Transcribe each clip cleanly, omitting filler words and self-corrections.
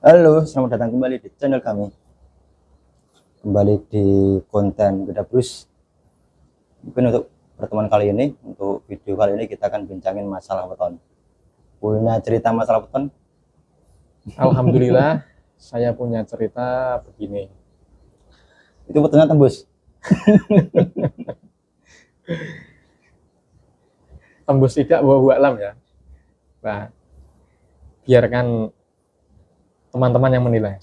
Halo, selamat datang kembali di channel kami. Kembali di konten Beda Brus. Mungkin untuk pertemuan kali ini, untuk video kali ini kita akan bincangin masalah weton. Punya cerita masalah weton? Alhamdulillah, saya punya cerita begini. Itu wetonnya tembus. Tembus tidak, wallahu alam ya. Nah, biarkan teman-teman yang menilai.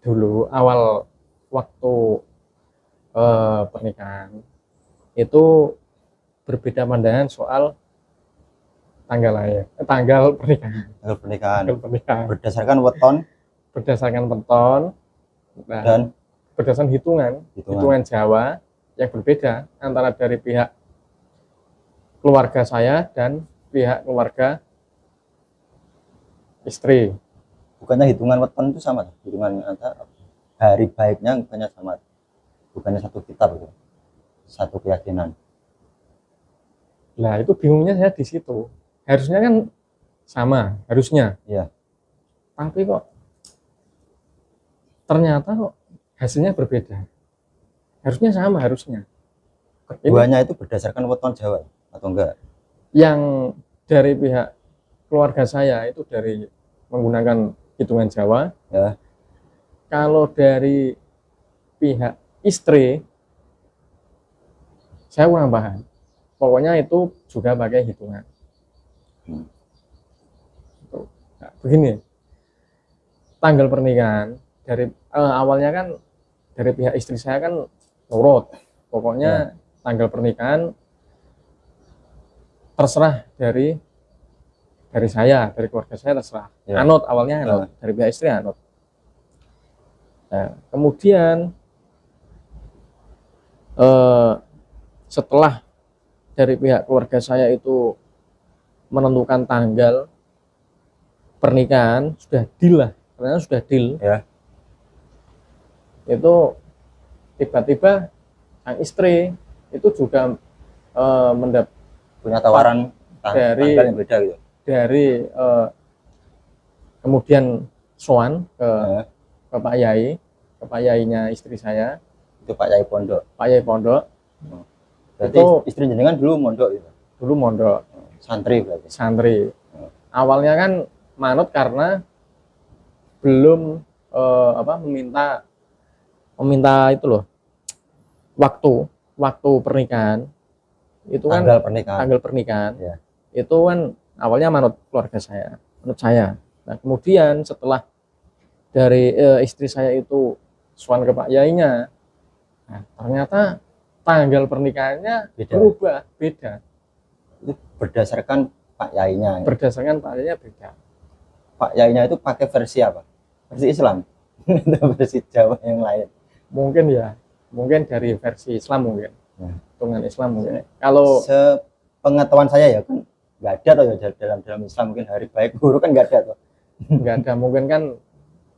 Dulu awal waktu pernikahan itu berbeda pandangan soal tanggal lahir, tanggal pernikahan. Tanggal pernikahan. Tanggal pernikahan. Berdasarkan weton Berdasarkan penton, nah, dan berdasarkan hitungan Jawa yang berbeda antara dari pihak keluarga saya dan pihak keluarga istri. bukannya hitungan weton itu sama, hitungan antara hari baiknya bukannya sama, bukannya satu kitab itu, satu keyakinan. Nah, itu bingungnya saya di situ. Harusnya kan sama, harusnya. Iya. Tapi kok ternyata kok hasilnya berbeda. Harusnya sama, harusnya. Keduanya itu berdasarkan weton Jawa atau enggak? Yang dari pihak keluarga saya itu dari menggunakan hitungan Jawa. Ya. Kalau dari pihak istri, saya kurang paham. Pokoknya itu juga pakai hitungan. Nah, begini, tanggal pernikahan dari awalnya kan dari pihak istri saya kan nurut. Pokoknya tanggal pernikahan terserah dari saya, dari keluarga saya terserah. Ya. Anut awalnya anut, dari pihak istri anut. Nah, kemudian setelah dari pihak keluarga saya itu menentukan tanggal pernikahan, sudah deal lah, ternyata sudah deal. Ya. Itu tiba-tiba sang istri itu juga Punya tawaran dari tanggal yang beda gitu. dari kemudian soan ke Pak Yai, ke Pak Yainya istri saya, Itu Pak Yai Pondok. Pak Yai Pondok. Berarti Itu istri jenengan dulu mondok gitu. dulu mondok Santri berarti. santri. Awalnya kan manut karena belum meminta itu loh, waktu pernikahan itu kan tanggal pernikahan Ya. itu kan awalnya manut keluarga saya, menurut saya. Nah, kemudian setelah dari istri saya itu sowan ke Pak Yainya, nah, ternyata tanggal pernikahannya berubah, beda. Itu berdasarkan Pak Yainya. Berdasarkan Pak Yainya beda. Pak Yainya itu pakai versi apa? Versi Islam. Atau versi Jawa yang lain. Mungkin dari versi Islam mungkin. Hitungan Islam mungkin. Kalau sepengetahuan saya ya kan nggak ada tuh ya dalam Islam, mungkin hari baik buruk kan nggak ada tuh. nggak ada, mungkin kan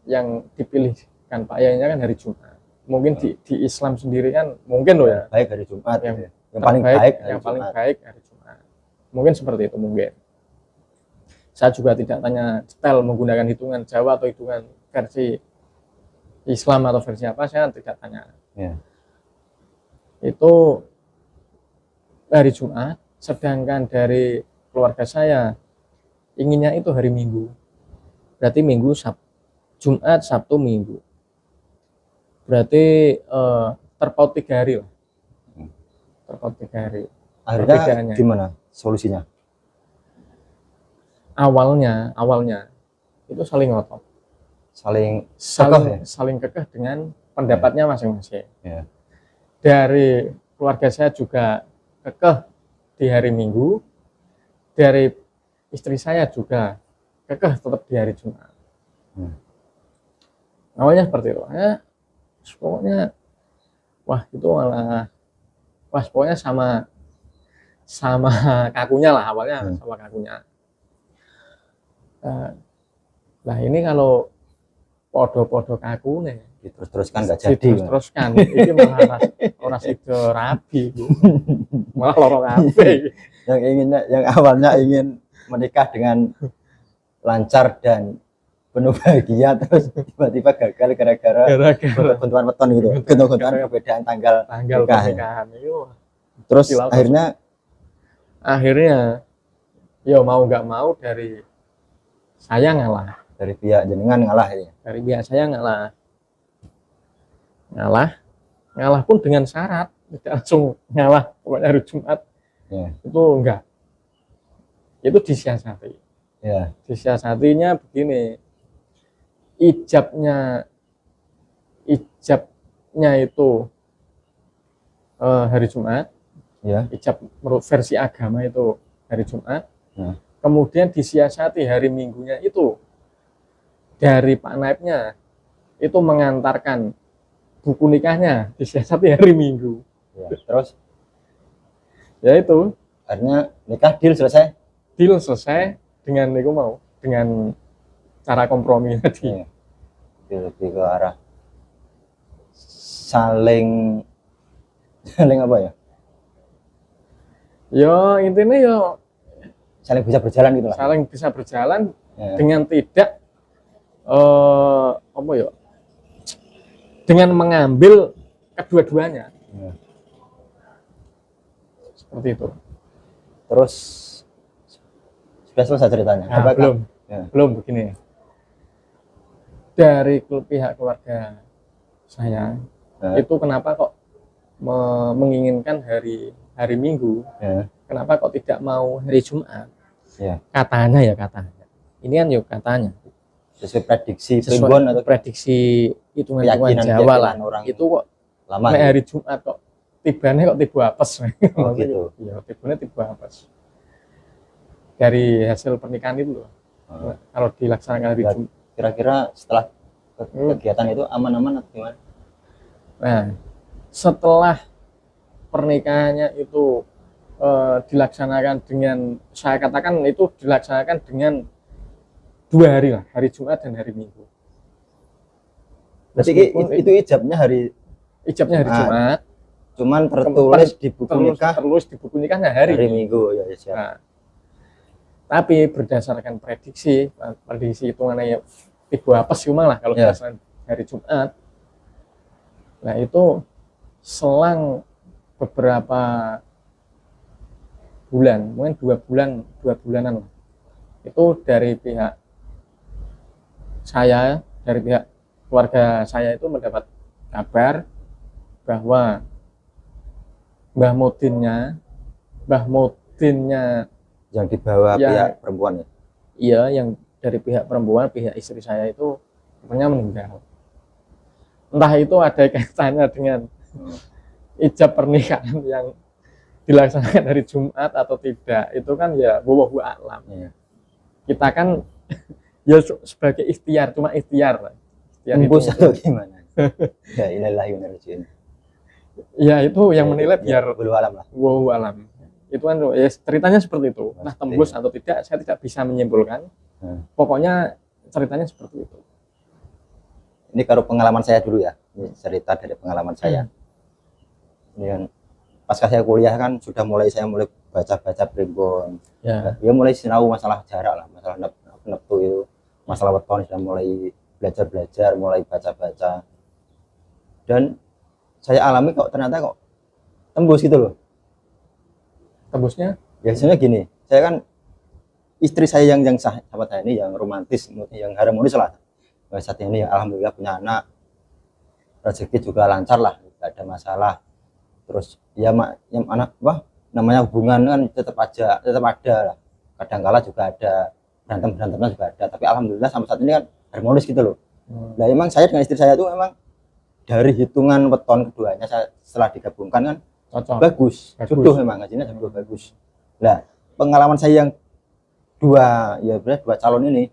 yang dipilihkan Pak Yainya kan hari Jumat. Mungkin di Islam sendiri kan mungkin loh ya. Baik hari Jumat. Yang paling baik hari Jumat. Mungkin seperti itu mungkin. Saya juga tidak tanya detail menggunakan hitungan Jawa atau hitungan versi Islam atau versi apa, saya tidak tanya. Ya. Itu hari Jumat, sedangkan dari keluarga saya inginnya itu hari Minggu. Berarti Minggu, Jumat, Sabtu, Minggu. Berarti terpaut 3 hari lah. Terpaut 3 hari. Akhirnya gimana solusinya? Awalnya itu saling ngotot. Saling kekeh dengan pendapatnya masing-masing. Ya. Dari keluarga saya juga kekeh di hari Minggu, dari istri saya juga kekeh tetap di hari Jumat. Awalnya seperti itu. Pokoknya pokoknya sama kakunya lah awalnya, sama kakunya. Nah, ini kalau podo-podo kaku nih teruskan nggak jadi. Teruskan ini malah orang sido rabi, malah lorong kabeh. Yang awalnya ingin menikah dengan lancar dan penuh bahagia, terus tiba-tiba gagal gara-gara bentukan weton gitu, bentukan perbedaan tanggal tanggal nikah, ya. pernikahan itu. Terus Silau. Akhirnya ya mau nggak mau dari saya ngalah, dari pihak jenengan ngalah ya. dari pihak saya ngalah pun dengan syarat tidak langsung ngalah pokoknya hari Jumat Ya. itu enggak, itu disiasati. Ya. Disiasatinya begini, ijabnya itu hari Jumat, Ya. ijab menurut versi agama itu hari Jumat. Ya. Kemudian disiasati hari Minggunya itu dari Pak Naibnya itu mengantarkan buku nikahnya, disiasati hari Minggu. Ya. Terus Ya itu akhirnya nikah deal selesai. deal selesai dengan itu mau dengan cara kompromi tadi. Ya. Lebih ke arah saling apa ya? Yo intinya yo Saling bisa berjalan gitu lah. saling bisa berjalan Ya. dengan tidak apa ya, dengan mengambil kedua-duanya, Ya. seperti itu. Terus sudah selesai ceritanya. Nah, Apakah- belum Ya. belum begini, dari pihak keluarga saya Ya. itu kenapa kok menginginkan hari Minggu, Ya. kenapa kok tidak mau hari Jumat? Ya. Katanya ini kan yuk katanya Sesuai prediksi sesuai primbon atau prediksi hitungan-hitungan keyakinan- Jawa lah, keyakinan orang itu kok lama nek ya? hari Jumat kok tibane kok tiba apes. Oh, gitu. Iya, tibane tiba apes. Dari hasil pernikahan itu loh. Oh. Kalau dilaksanakan hari Ya. Jumat. Kira-kira setelah kegiatan itu aman-aman atau gimana? Nah, setelah pernikahannya itu dilaksanakan dengan, saya katakan itu dilaksanakan dengan 2 hari lah, hari Jumat dan hari Minggu. Berarti Meskipun itu ijabnya hari, ijabnya hari Jumat. Jumat, cuman tertulis di buku nikah tertulis di buku nikahnya hari hari Minggu. Ya, ya, siap. Nah, tapi berdasarkan prediksi hitungannya ya tiba apa sih lah kalau Ya. berdasarkan hari Jumat. Nah itu selang beberapa bulan, mungkin 2 bulanan lah, itu dari pihak saya, dari pihak keluarga saya itu mendapat kabar bahwa Mbah Mudinnya Yang dibawa Ya. pihak perempuan ya. iya, yang dari pihak perempuan, pihak istri saya itu sebenarnya meninggal. Entah itu ada kaitannya dengan ijab pernikahan yang dilaksanakan hari Jumat atau tidak, itu kan ya wallahu a'lam. Iya. Kita kan ya sebagai ikhtiar, cuma ikhtiar lah. Ikhtiar Embus itu, atau gimana? Ya inilah yang menurut ya itu yang menilai biar belum alam lah. wallahu a'lam. Itu kan ya ceritanya seperti itu. Nah, Pasti. tembus atau tidak saya tidak bisa menyimpulkan. Pokoknya ceritanya seperti itu. Ini kalau pengalaman saya dulu ya. Ini cerita dari pengalaman saya. Ini kan pasca saya kuliah kan saya mulai baca-baca primbon. Ya. Ya mulai sinau masalah jarak lah, masalah neptu itu, masalah weton sudah mulai belajar, mulai baca-baca. Dan saya alami kok ternyata kok tembus gitu loh. Tembusnya Ya sebenarnya gini, saya kan istri saya yang sahabat saya ini yang romantis, yang harmonis lah. Saat ini alhamdulillah punya anak, rezeki juga lancar lah, tidak ada masalah. Terus ya yang anak namanya hubungan kan tetap ada lah. Kadang-kala juga ada berantemnya juga ada. Tapi alhamdulillah sampai saat ini kan harmonis gitu loh. Nah emang saya dengan istri saya itu emang dari hitungan weton keduanya setelah digabungkan kan cocok. bagus. Jodoh memang hasilnya jodoh bagus. Nah pengalaman saya yang dua calon ini,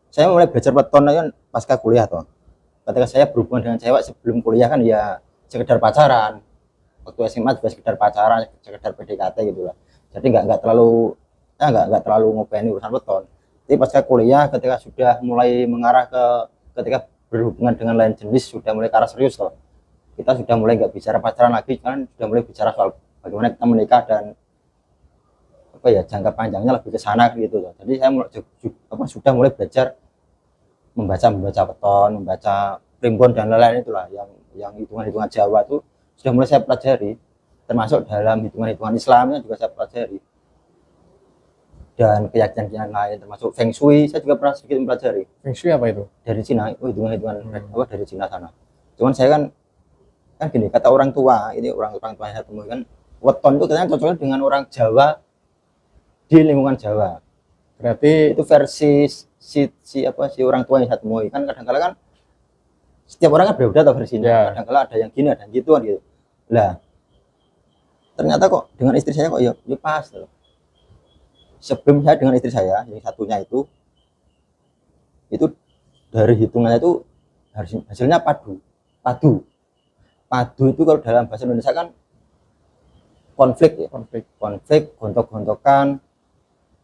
saya mulai belajar weton kan pasca kuliah toh. Ketika saya berhubungan dengan cewek sebelum kuliah kan ya sekedar pacaran. Waktu SMA juga sekedar pacaran, sekedar PDKT gitu lah. Jadi nggak terlalu ngopeni urusan weton. Tapi pasca kuliah ketika sudah mulai mengarah ketika berhubungan dengan lain jenis sudah mulai ke arah serius toh. Kita sudah mulai nggak bicara pacaran lagi, kan sudah mulai bicara soal bagaimana kita menikah dan apa ya, jangka panjangnya lebih ke sana gitu loh. Jadi saya sudah mulai belajar membaca weton, membaca primbon dan lain-lain itulah yang hitungan-hitungan Jawa itu sudah mulai saya pelajari, termasuk dalam hitungan-hitungan Islamnya juga saya pelajari, dan keyakinan lain termasuk Feng Shui saya juga pernah sedikit mempelajari. Feng Shui apa itu? Dari Cina, hitungan-hitungan apa dari Cina sana. Cuman saya kan gini, kata orang tua, ini orang tua saya temui kan, weton itu katanya cocoknya dengan orang Jawa di lingkungan Jawa. Berarti Itu versi si orang tua yang saya temui kan. Kadang-kadang kan setiap orang kan berbeda atau versinya. Ya. Kadang-kadang ada yang gini, ada yang gitu kan gitu. Lah, ternyata kok dengan istri saya kok ya pas loh. Sebelum saya dengan istri saya yang satunya itu dari hitungannya itu hasilnya padu itu kalau dalam bahasa Indonesia kan konflik ya, konflik, gontok-gontokan,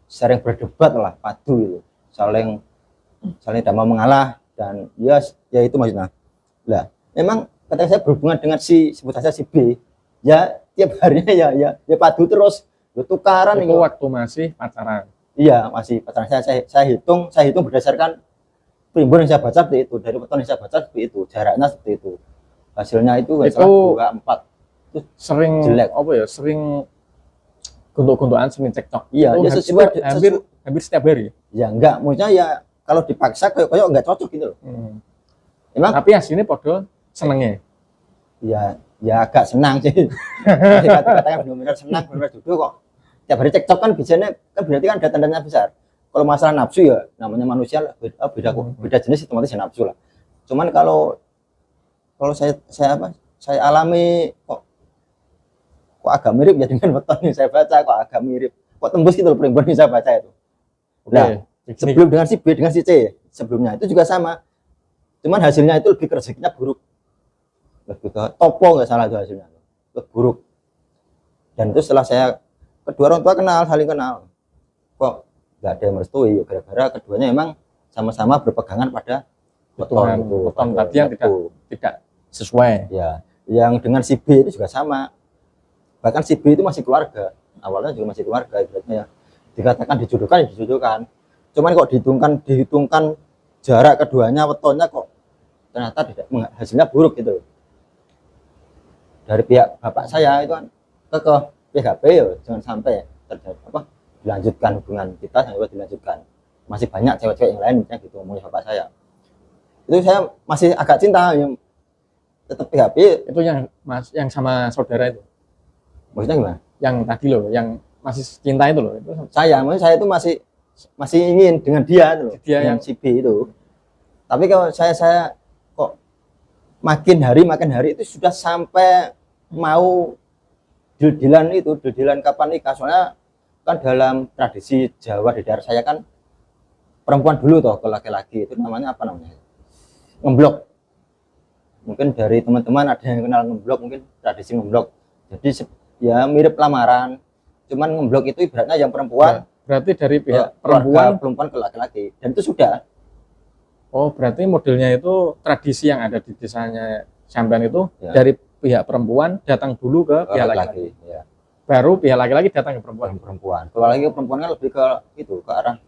sering berdebat lah, padu itu, saling tidak mau mengalah, dan ya itu maksudnya. Lah, memang ketika saya berhubungan dengan sebut saja si B, ya tiap harinya ya padu terus, tukaran itu waktu masih pacaran. Iya, masih pacaran. Saya hitung berdasarkan primbon yang saya baca seperti itu, dari weton yang saya baca seperti itu, jaraknya seperti itu. Hasilnya itu 2, 4. Itu sering jelek. Apa ya? Sering gontok-gontokan, sering cekcok. Iya, ya hampir setiap hari. Ya enggak, maksudnya ya kalau dipaksa kayak enggak cocok gitu loh. Emang tapi aslinya podo senengnya. Ya agak senang sih. Kata-katanya benar-benar senang, benar-benar duduk kok. Tiap hari cekcok kan biasanya kan berarti kan ada tandanya besar. Kalau masalah nafsu ya namanya manusia beda jenis, otomatis ya nafsu lah. Cuman kalau saya alami kok agak mirip ya dengan weton yang saya baca, kok agak mirip. Kok tembus gitu loh primbon yang saya baca itu. Nah, sebelum dengan si B dengan si C sebelumnya itu juga sama. Cuman hasilnya itu lebih ke rezekinya buruk. Lebih ke topo nggak salah itu hasilnya. Lebih buruk. Dan itu setelah saya kedua orang tua saling kenal. Kok nggak ada yang merestui ya, gara-gara keduanya emang sama-sama berpegangan pada weton tadi yang tidak sesuai. Ya, yang dengan si B itu juga sama. Bahkan si B itu masih keluarga. Awalnya juga masih keluarga, ibaratnya ya. Dikatakan dijodohkan. Cuman kok dihitungkan jarak keduanya, wetonnya kok ternyata hasilnya buruk gitu. Dari pihak bapak saya itu kan ke PHP ya, jangan sampai terjadi dilanjutkan hubungan kita sampai dilanjutkan. Masih banyak cewek-cewek yang lain misalnya gitu ngomongnya bapak saya. Itu saya masih agak cinta yang tetap PHP. Itu yang sama saudara itu. Maksudnya gimana? Yang tadi loh, yang masih cinta itu loh. Itu maksudnya saya itu masih ingin dengan dia loh, yang si B itu. Tapi kalau saya kok makin hari itu sudah sampai mau deal-dealan kapan nikah. Soalnya kan dalam tradisi Jawa di daerah saya kan perempuan dulu toh ke laki-laki itu namanya apa namanya? Ngeblok. Mungkin dari teman-teman ada yang kenal ngeblok, mungkin tradisi ngeblok. Jadi ya mirip lamaran. Cuman ngeblok itu ibaratnya yang perempuan. Berarti dari pihak perempuan ke laki-laki. Dan itu sudah. Oh, berarti modelnya itu tradisi yang ada di desanya sampean itu ya, dari pihak perempuan datang dulu ke pihak laki-laki. Ya. Baru pihak laki-laki datang ke perempuan. Kalau lagi perempuan kan lebih ke itu, ke arah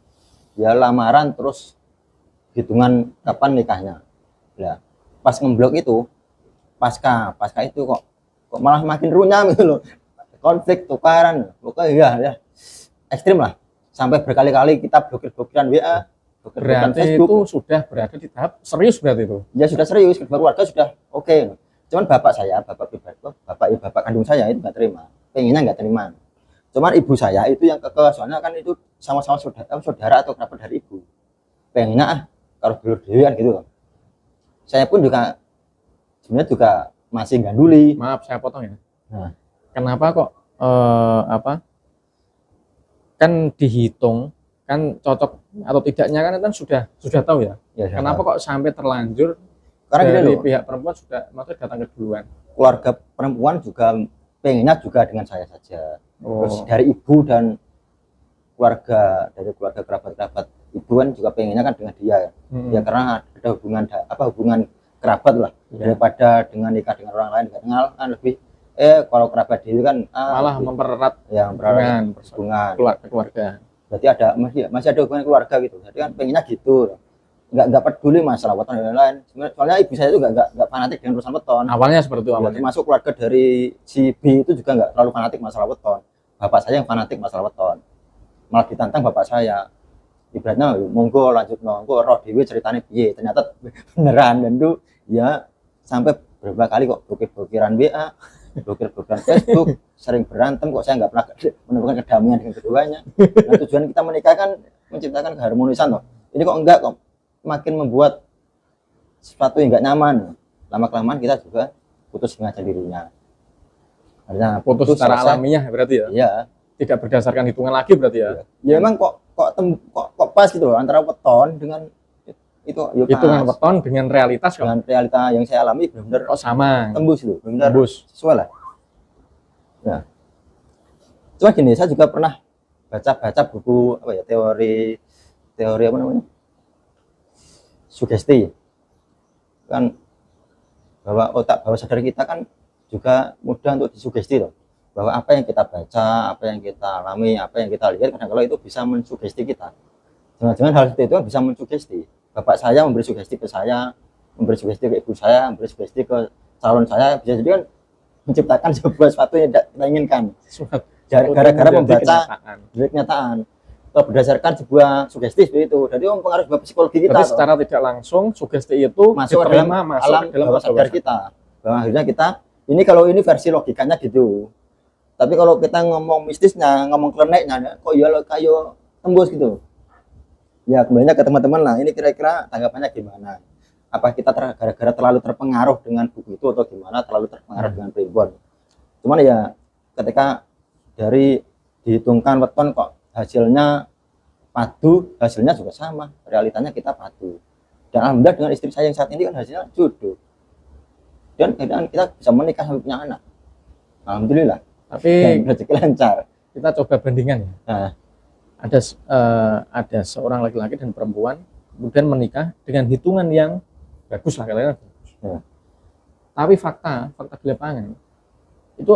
ya lamaran terus hitungan kapan nikahnya. Ya. Pas ngeblok itu pasca itu kok malah makin runyam gitu loh. Konflik, tukaran, pokoknya ya ekstrim lah. Sampai berkali-kali kita blokir-blokiran WA. Berarti itu sudah berada di tahap serius berarti itu? Ya sudah serius, keluarga sudah oke. Cuman bapak kandung saya itu nggak terima, pengennya nggak terima. Cuman ibu saya itu yang soalnya kan itu sama-sama saudara atau kerabat dari ibu. Pengennya kalau dulu-duluan gitu loh. Saya pun juga sebenarnya juga masih ganduli. Maaf saya potong ya. Nah, kenapa kok kan dihitung kan cocok atau tidaknya kan sudah tahu ya. Kenapa kok sampai terlanjur karena dari pihak perempuan sudah maksudnya datang keduluan? Keluarga perempuan juga pengennya juga dengan saya saja. Terus dari ibu dan keluarga kerabat ibu kan juga pengennya kan dengan dia. Ya karena ada hubungan kerabat lah. Daripada dengan nikah dengan orang lain nggak kenal kan lebih kalau kerabat dewi kan malah mempererat yang hubungan hubungan. keluarga. Berarti ada masih ada hubungan keluarga gitu. Jadi kan pengennya gitu. Nggak peduli masalah weton dan lain-lain. Soalnya ibu saya itu nggak fanatik dengan urusan weton. Awalnya seperti itu Ya, awalnya. termasuk keluarga dari si B itu juga nggak terlalu fanatik masalah weton. Bapak saya yang fanatik masalah weton. Malah ditantang bapak saya. Ibaratnya monggo lanjut monggo roh dewi ceritanya piye. Ternyata beneran dan itu ya sampai berapa kali kok blokir-blokiran WA, blokir-blokiran Facebook, sering berantem kok saya nggak pernah menemukan kedamaian dengan keduanya. Nah, tujuan kita menikah kan menciptakan keharmonisan loh. Ini kok enggak kok makin membuat sesuatu yang nggak nyaman. Lama-kelamaan kita juga putus dengan dirinya. Artinya Putus secara selesai. alamiah berarti ya. Iya. Tidak berdasarkan hitungan lagi berarti ya. Ya emang kok pas gitu loh antara weton dengan itu ya pas. Hitungan weton dengan realitas kok Dengan realita yang saya alami benar-benar sama. tembus loh, benar Tembus. sesuai lah. Nah, cuma gini, saya juga pernah baca buku apa ya, teori apa namanya, sugesti kan, bahwa otak bawah sadar kita kan juga mudah untuk disugesti loh, bahwa apa yang kita baca, apa yang kita alami, apa yang kita lihat kadang-kala itu bisa mensugesti kita. Jangan-jangan hal seperti itu bisa mensugesti. Bapak saya memberi sugesti ke saya, memberi sugesti ke ibu saya, memberi sugesti ke calon saya, bisa jadi kan menciptakan sesuatu yang tidak kita inginkan. Gara-gara membaca dari kenyataan. Atau berdasarkan sebuah sugesti seperti itu. Jadi mempengaruhi sebuah psikologi kita. Jadi secara tidak langsung sugesti itu masuk ke diterima, dalam masuk alam ke dalam bawah sadar kita. Bahwa akhirnya kita, ini kalau ini versi logikanya gitu. Tapi kalau kita ngomong mistisnya, ngomong kleneknya, kok ya lo kayak tembus gitu. Ya kembalinya ke teman-teman lah, ini kira-kira tanggapannya gimana? Apa kita gara-gara terlalu terpengaruh dengan buku itu atau gimana, terlalu terpengaruh dengan primbon? Cuman ya ketika dari dihitungkan weton kok hasilnya padu, hasilnya juga sama, realitanya kita padu. Dan alhamdulillah dengan istri saya yang saat ini kan hasilnya jodoh. Dan kadang kita bisa menikah sampai punya anak. Alhamdulillah. Tapi Dan rezeki lancar. kita coba bandingkan ya. Nah, ada seorang laki-laki dan perempuan kemudian menikah dengan hitungan yang bagus lah kalian. Ya. Tapi fakta di lapangan itu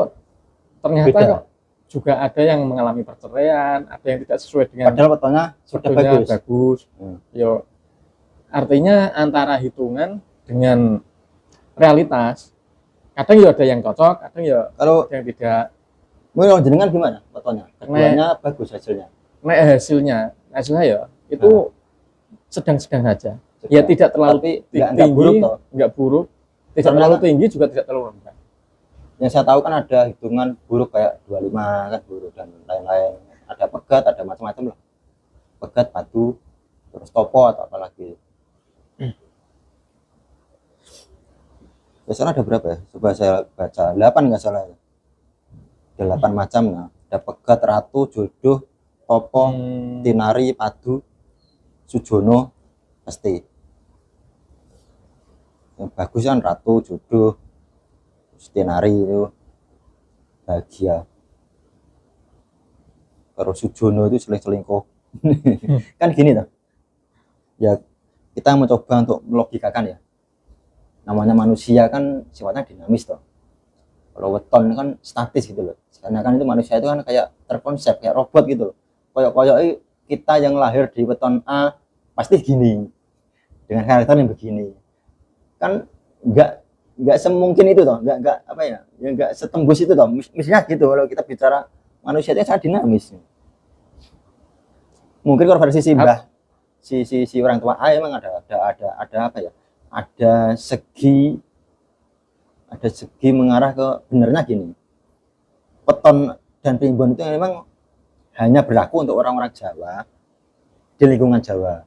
ternyata Beda. kok juga ada yang mengalami perceraian, ada yang tidak sesuai dengan padahal wetonnya sudah jodohnya bagus. Yo, artinya antara hitungan dengan realitas, kadang ya ada yang cocok, kadang ya Kalau ada yang tidak. menurut jenengan gimana wetonnya? Keduanya bagus hasilnya. Nah, hasilnya ya itu sedang-sedang saja. Ya tidak terlalu Tapi nggak tinggi, buruk toh. nggak buruk, tidak Karena terlalu tinggi juga tidak terlalu rendah. Yang saya tahu kan ada hitungan buruk kayak 25 kan buruk dan lain-lain. Ada pegat, ada macam-macam lah. Pegat, padu, terus topo atau apa lagi. Biasanya ada berapa ya? Coba saya baca. 8 nggak salah ya. 8 macam. Nah, ada pegat, ratu, jodoh, topo, tinari, padu, sujono, pasti. Yang bagus kan ratu, jodoh, tinari itu bahagia. Kalau sujono itu selingkuh. Kan gini tuh. Ya kita mencoba untuk melogikakan ya. Namanya manusia kan sifatnya dinamis toh. Kalau weton kan statis gitu loh. Karena kan itu manusia itu kan kayak terkonsep kayak robot gitu loh. Koyok-koyok kita yang lahir di weton A pasti gini. Dengan karakter yang begini. Kan enggak semungkin itu toh, enggak apa ya? Ya enggak setembus itu toh. Misalnya gitu kalau kita bicara manusia itu sangat dinamis. Mungkin kalau versi si mbah si orang tua A emang ada apa ya? Ada segi mengarah ke benernya gini. Weton dan primbon itu memang hanya berlaku untuk orang-orang Jawa di lingkungan Jawa.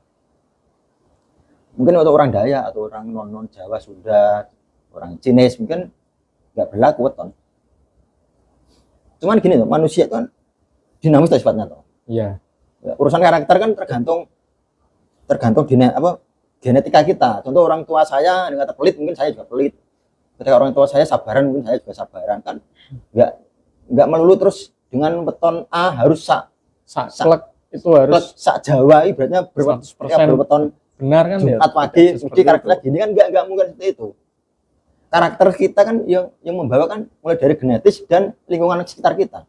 Mungkin untuk orang Dayak atau orang non Jawa, Sunda, orang Chinese mungkin nggak berlaku weton. Cuman gini tuh, manusia itu kan dinamis sifatnya tuh. Iya. Ya, urusan karakter kan tergantung genetika kita. Contoh orang tua saya dengan pelit, mungkin saya juga pelit. Ketika orang tua saya sabaran, mungkin saya juga sabaran. Kan nggak melulu terus dengan weton A harus Saklek itu harus sak Jawa, ibaratnya 100% berweton benar kan ya. Jumat pagi, mesti karakternya gini kan nggak mungkin seperti itu. karakter kita kan yang membawa kan mulai dari genetis dan lingkungan sekitar kita.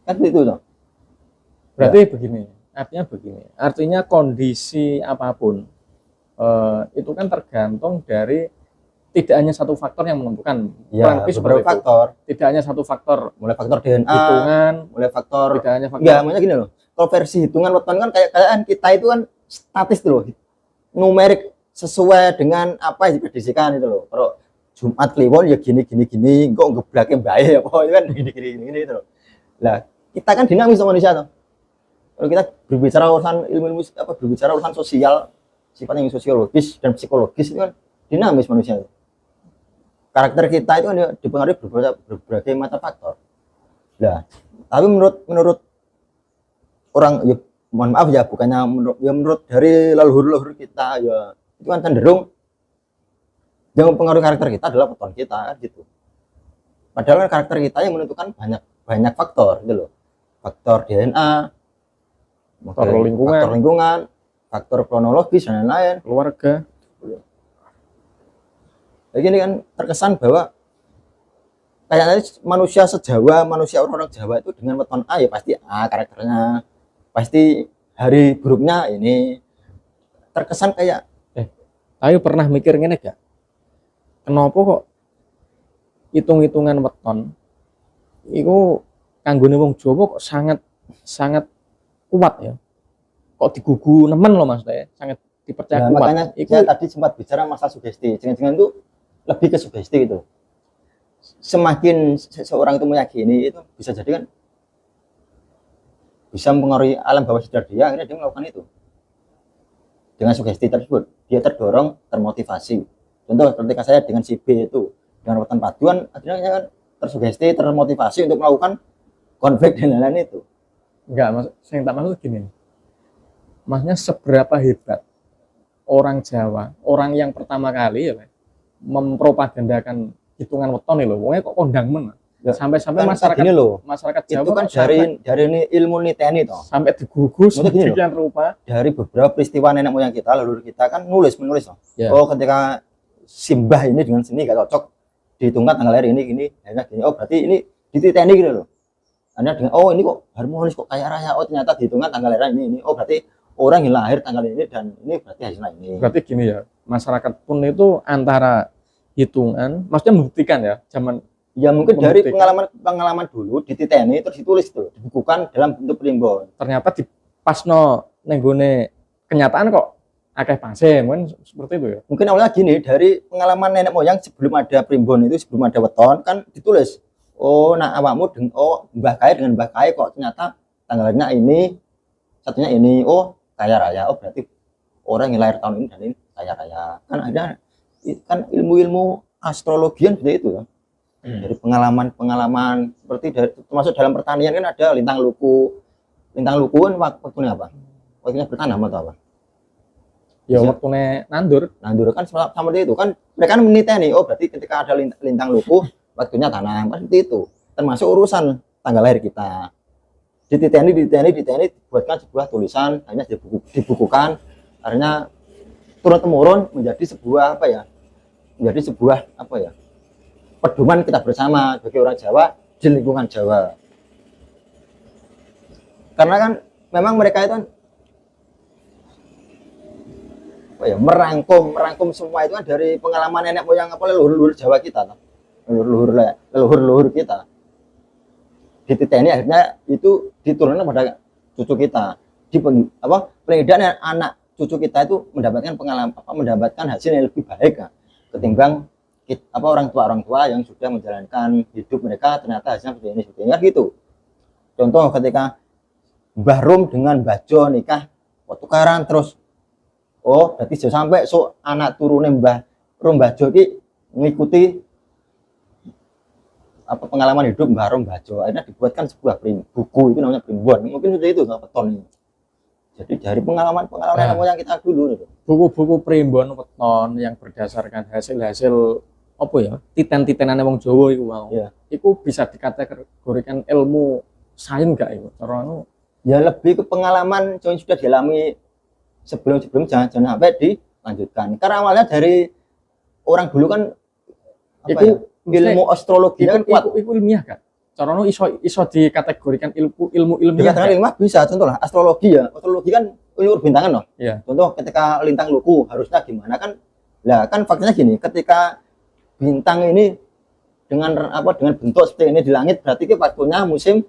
Kan itu toh. Berarti artinya kondisi apapun itu kan tergantung dari tidak hanya satu faktor yang menentukan. Ya, beberapa faktor. Tidak hanya satu faktor, Mulai faktor DNA, hitungan, mulai faktor. tidak hanya faktor. Enggak, maksudnya gini loh. Kalau versi hitungan weton kan kayak kita itu kan statis tuh loh. Numerik sesuai dengan apa yang diprediksikan itu loh. Kalau Jumat Kliwon ya gini, kok ngeblake bae apa itu kan gini itu loh. Lah, kita kan dinamis sama manusia tuh. Kalau kita berbicara urusan ilmu berbicara urusan sosial, sifatnya yang sosiologis dan psikologis itu kan dinamis manusia itu. Karakter kita itu kan dipengaruhi berbagai macam faktor. Nah, tapi menurut orang ya mohon maaf ya bukannya menurut dari leluhur kita ya itu kan cenderung yang mempengaruhi karakter kita adalah weton kita kan gitu. Padahal kan karakter kita yang menentukan banyak faktor gitu loh. Faktor DNA, faktor lingkungan, faktor kronologis dan lain-lain, keluarga. Jadi ini kan terkesan bahwa kayaknya manusia sejawa, manusia orang Jawa itu dengan weton A ya pasti A karakternya, pasti hari buruknya ini. Terkesan kayak Tapi pernah mikir ngene gak? Kenapa kok hitung-hitungan weton itu kanggone wong Jawa kok sangat kuat ya? Kok digugu nemen loh maksudnya, sangat dipercaya kuat. Makanya saya tadi sempat bicara masalah sugesti. Jangan-jangan itu lebih ke sugesti gitu. Semakin seseorang itu meyakini itu bisa jadi kan bisa mempengaruhi alam bawah sadar dia, akhirnya dia melakukan itu. Dengan sugesti tersebut, dia terdorong, termotivasi. Contoh ketika saya dengan si B itu dengan weton paduan, akhirnya kan tersugesti, termotivasi untuk melakukan konflik dan lain-lain itu. Enggak, saya tak maksud gini. Maksudnya seberapa hebat orang Jawa, orang yang pertama kali ya mempropagandakan hitungan weton nih loh, pokoknya kok kondang men. Ya, sampai-sampai kan masyarakat Jawa itu kan dari ini ilmu niteni toh. Sampai digugus sedemikian rupa. Dari beberapa peristiwa nenek moyang kita, leluhur kita kan menulis toh. Ya. Oh, ketika simbah ini dengan sini gak cocok, dihitungkan tanggal lahir ini hanya gini. Oh, berarti ini dititeni gitu loh. Hanya dengan oh ini kok harmonis kok kaya raya. Oh, ternyata dihitungkan tanggal lahir ini. Oh, berarti orang yang lahir tanggal ini dan ini berarti hasilnya ini. Berarti gini ya, masyarakat pun itu antara hitungan, maksudnya membuktikan ya, zaman ya mungkin dari pengalaman dulu dititeni terus ditulis tuh, dibukukan dalam bentuk primbon. Ternyata di pasno nenggone kenyataan kok akeh pase, mungkin seperti itu ya. Mungkin awalnya gini, dari pengalaman nenek moyang sebelum ada primbon itu, sebelum ada weton kan ditulis. Oh, nah awakmu Mbah Kai dengan Mbah Kai kok ternyata tanggalnya ini, satunya ini. Oh, kaya raya. Oh, berarti orang yang lahir tahun ini dan ini kaya raya. Kan ada kan ilmu-ilmu astrologian seperti itu ya. Dari pengalaman seperti termasuk dalam pertanian kan ada lintang luku kan waktunya apa? Waktunya bertanam atau apa? Ya waktunya nandur kan seperti itu kan mereka kan meniteni. Oh, berarti ketika ada lintang luku waktunya tanam kan seperti itu. Termasuk urusan tanggal lahir kita. Dititeni dibuatkan sebuah tulisan, hanya dibukukan, akhirnya turun temurun menjadi sebuah pedoman kita bersama sebagai orang Jawa di lingkungan Jawa. Karena kan memang mereka itu kan merangkum semua itu kan dari pengalaman nenek moyang leluhur Jawa kita, leluhur kita. Dititeni akhirnya itu diturunkan pada cucu kita. Pendidikan anak cucu kita itu mendapatkan hasil yang lebih baik ketimbang orang tua yang sudah menjalankan hidup mereka ternyata hasilnya seperti ini gitu. Contoh ketika Mbah Rum dengan Mbah Jo nikah tukaran terus, oh berarti sampai anak turunnya Mbah Rum Mbah Jo ini mengikuti pengalaman hidup Mbah Rum Mbah Jo, akhirnya dibuatkan sebuah buku itu namanya primbon. Mungkin seperti itu weton ini. Jadi dari pengalaman yang kita dulu itu. Buku-buku primbon weton yang berdasarkan hasil titen-titenane wong Jawa iku mau. Ya. Iku bisa dikategorikan ilmu sains gak iku? Ya lebih ke pengalaman yang sudah dialami sebelum jangan sampai dilanjutkan. Karena awalnya dari orang dulu kan apa Iku ya, ilmu astrologi kan kuat. iku ilmiah kan. Caranya iso dikategorikan ilmu ilmiah. Dikatakan kan? ilmiah bisa, contoh lah astrologi ya. Astrologi kan ilmu perbintangan loh. Iya. Contoh ketika lintang luku harusnya gimana kan? Lah kan faktanya gini, ketika bintang ini dengan bentuk seperti ini di langit berarti kita waktunya musim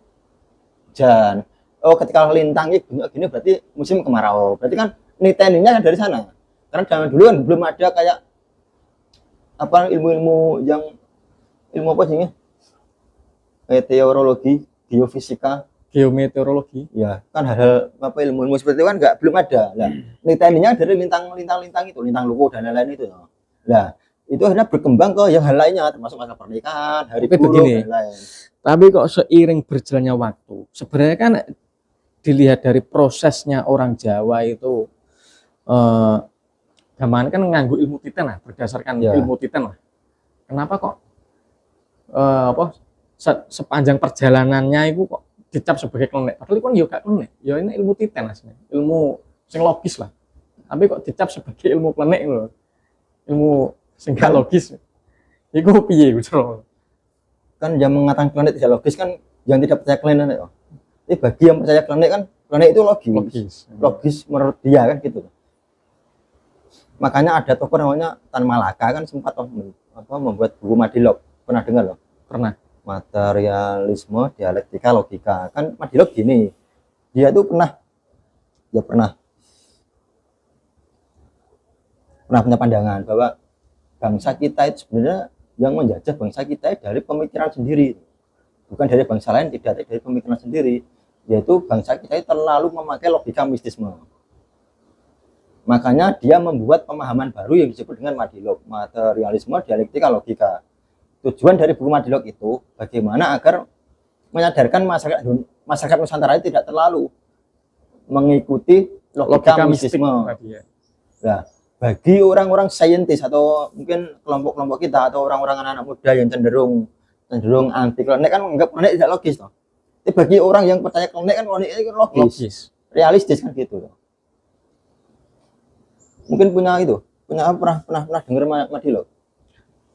hujan. Oh, ketika lintang ini bentuk gini berarti musim kemarau. Berarti kan niteninya kan dari sana. Karena zaman dulu kan belum ada kayak ilmu-ilmu yang ilmu apa sih? Meteorologi, geofisika, Geometeorologi. ya kan hal-hal ilmu-ilmu seperti itu kan belum ada. Lah, niteninya dari lintang itu, lintang luku dan lain-lain itu. Lah, itu akhirnya berkembang ke yang hal lainnya termasuk masa pernikahan, hari Tapi buruh begini, dan lain. Tapi kok seiring berjalannya waktu, sebenarnya kan dilihat dari prosesnya orang Jawa itu gampang kan nganggu ilmu titen lah, berdasarkan Ya. ilmu titen lah. Kenapa kok sepanjang perjalanannya itu kok dicap sebagai klenik? Padahal itu kan ya gak klenik, ya ini ilmu titen aslinya, ilmu sing logis lah. Tapi kok dicap sebagai ilmu klenik loh, ilmu sing gak logis. Iku piye iku cara? Kan yang mengatakan planet tidak logis kan yang tidak percaya planet. Tapi bagi yang percaya planet kan planet itu logis. Logis menurut dia kan gitu. Makanya ada tokoh namanya Tan Malaka kan sempat membuat buku Madilog. Pernah dengar loh? Pernah. Materialisme, dialektika, logika. Kan Madilog gini. Dia itu pernah punya pandangan bahwa bangsa kita itu sebenarnya yang menjajah bangsa kita dari pemikiran sendiri, bukan dari bangsa lain, tidak dari pemikiran sendiri, yaitu bangsa kita itu terlalu memakai logika mistisme. Makanya dia membuat pemahaman baru yang disebut dengan Madilog, materialisme, dialektika, logika. Tujuan dari buku Madilog itu bagaimana agar menyadarkan masyarakat Nusantara itu tidak terlalu mengikuti logika mistisme. Nah, bagi orang-orang saintis atau mungkin kelompok-kelompok kita atau orang-orang anak-anak muda yang cenderung anti klenik kan menganggap klenik tidak logis toh. Tapi bagi orang yang percaya klenik kan klenik itu logis, realistis kan gitu toh. Mungkin pernah dengar Madilog?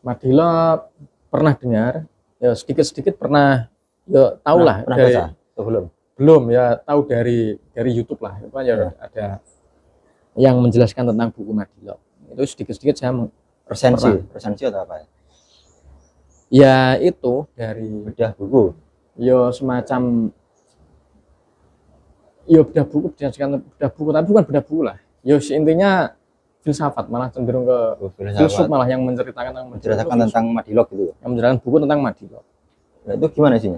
Madilog pernah dengar, ya sedikit-sedikit pernah, ya tahu lah. Pernah baca? Belum? Belum, ya tahu dari YouTube lah. Itu ya ada yang menjelaskan tentang buku Madilog. Itu sedikit-sedikit saya resensi atau apa ya? Ya itu dari bedah buku. Ya semacam ya bedah buku, tapi bukan bedah buku lah. Ya intinya filsafat, malah cenderung ke filsuf, malah yang menceritakan tentang Madilog gitu. Yang menceritakan buku tentang Madilog. Nah, itu gimana sih?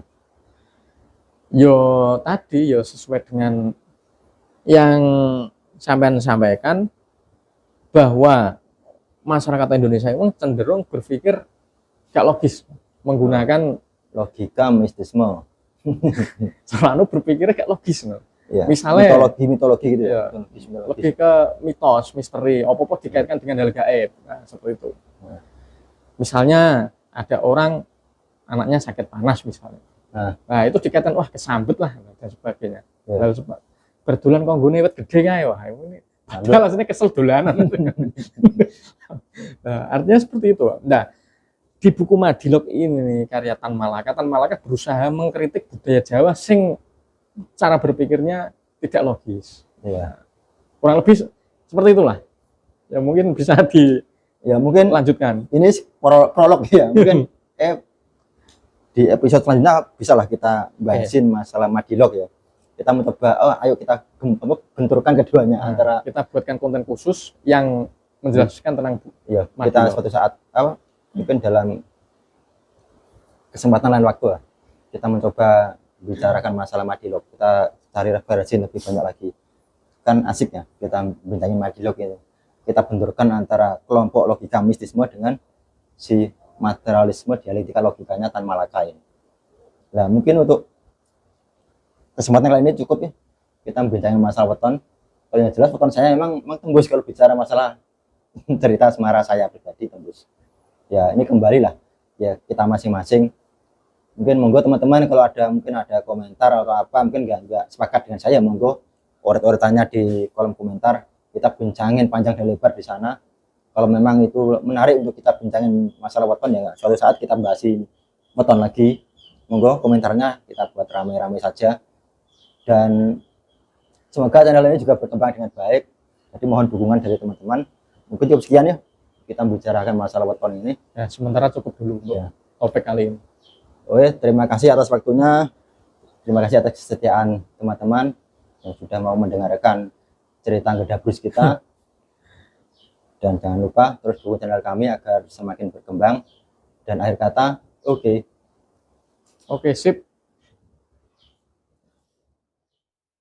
Yo tadi yo sesuai dengan yang sampean sampaikan bahwa masyarakat Indonesia itu cenderung berpikir gak logis, menggunakan logika mistisme. selalu berpikir gak logis, no. Ya, Misalnya mitologi gitu ya. Lebih ke mitos, misteri, apa-apa dikaitkan dengan hal gaib. Nah, seperti itu. Misalnya ada orang anaknya sakit panas misalnya. Nah, itu dikaitkan wah kesambet lah dan sebagainya. Ya. Lalu berdulan kok nggone wit gede kae wah ini padahal aslinya kesel dolanan. Nah, artinya seperti itu. Nah, di buku Madilog ini nih, karya Tan Malaka berusaha mengkritik budaya Jawa sing cara berpikirnya tidak logis. Ya. Kurang lebih seperti itulah. Ya mungkin bisa mungkin lanjutkan. Ini prolog ya. Mungkin di episode selanjutnya bisalah kita bahasin masalah Madilog ya. Kita mencoba ayo kita benturkan keduanya antara kita buatkan konten khusus yang menjelaskan tentang Madilog. Kita suatu saat mungkin dalam kesempatan lain waktu lah kita mencoba bicarakan masalah Madilog, kita cari referensi lebih banyak lagi, kan asik ya kita bincangin Madilog itu, kita benturkan antara kelompok logika mistisme dengan si materialisme dialektika logikanya Tan Malaka ini. Nah mungkin untuk kesempatan kali ini cukup ya kita bincangin masalah weton. Kalau yang jelas weton saya memang tembus kalau bicara masalah cerita asmara saya pribadi tembus. Ya ini kembalilah ya kita masing-masing. Mungkin monggo teman-teman kalau mungkin ada komentar atau apa mungkin nggak sepakat dengan saya, monggo oret-oretannya di kolom komentar, kita bincangin panjang dan lebar di sana. kalau memang itu menarik untuk kita bincangin masalah weton ya suatu saat kita bahasin weton lagi. Monggo komentarnya kita buat rame-rame saja, dan semoga channel ini juga berkembang dengan baik. Jadi mohon dukungan dari teman-teman. Mungkin cukup sekian ya kita membicarakan masalah weton ini. Ya, sementara cukup dulu untuk Ya. topik kali ini. Oke, terima kasih atas waktunya. Terima kasih atas kesetiaan teman-teman yang sudah mau mendengarkan cerita Gedabrus kita. Dan jangan lupa terus dukung channel kami agar semakin berkembang. Dan akhir kata, oke. Oke, sip.